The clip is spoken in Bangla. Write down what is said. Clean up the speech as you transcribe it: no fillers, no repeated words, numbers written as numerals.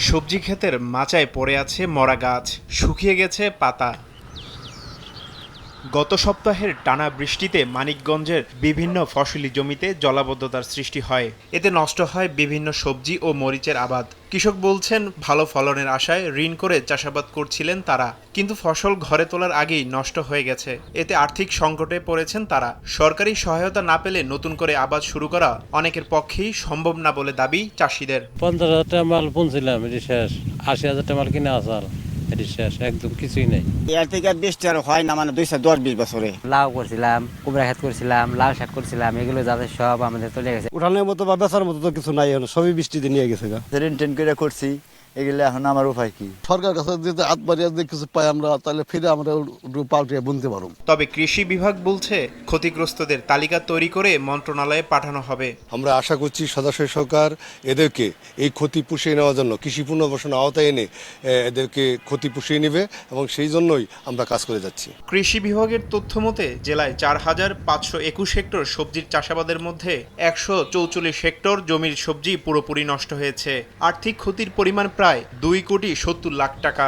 সবজি ক্ষেতের মাচায় পড়ে আছে মরা গাছ, শুকিয়ে গেছে পাতা। গত সপ্তাহের টানা বৃষ্টিতে মানিকগঞ্জের বিভিন্ন ফসলি জমিতে জলাবদ্ধতার সৃষ্টি হয়। এতে নষ্ট হয় বিভিন্ন সবজি ও মরিচের আবাদ। কৃষক বলছেন, ভালো ফলনের আশায় ঋণ করে চাষাবাদ করছিলেন তারা, কিন্তু ফসল ঘরে তোলার আগেই নষ্ট হয়ে গেছে। এতে আর্থিক সংকটে পড়েছেন তারা। সরকারি সহায়তা না পেলে নতুন করে আবাদ শুরু করা অনেকের পক্ষেই সম্ভব না বলে দাবি চাষিদের। 50,000 টাকা মাল বুনছিলাম, এটি শেষ। 80,000 টাকা মাল কিনে আসার, এটি শেষ, একদম কিছুই নেই। এর থেকে বৃষ্টি আর হয় না, মানে 210-20 বছরে। লাউ করছিলাম, কুমড়া ক্ষেত করছিলাম, লাল শাক করছিলাম, এগুলো যাতে সব আমাদের চলে গেছে। উঠানের মতো বা বেচার মতো তো কিছু নাই, সবই বৃষ্টিতে নিয়ে গেছে। ঋণ টেন করে করছি, এগুলো এখন আমার উপায় কি? সরকার কাছে যদি হাত বাড়িয়ে যদি কিছু পাই আমরা, তাহলে ফিরে আমরা পাল্টিয়ে বুনতে পারব। তবে কৃষি বিভাগ বলছে, ক্ষতিগ্রস্তদের তালিকা তৈরি করে মন্ত্রণালয়ে পাঠানো হবে। আমরা আশা করছি সদস্য সরকার এদেরকে এই ক্ষতি পুষিয়ে নেওয়ার জন্য কৃষি পুনর্বাসন আওতায় এনে এদেরকে ক্ষতি পুষিয়ে নেবে, এবং সেই জন্যই আমরা কাজ করে যাচ্ছি। কৃষি বিভাগের তথ্য মতে জেলায় 4,521 হেক্টর সবজির চাষাবাদের মধ্যে 144 হেক্টর জমির সবজি পুরোপুরি নষ্ট হয়েছে। আর্থিক ক্ষতির পরিমাণ প্রায় 2,70,00,000 টাকা।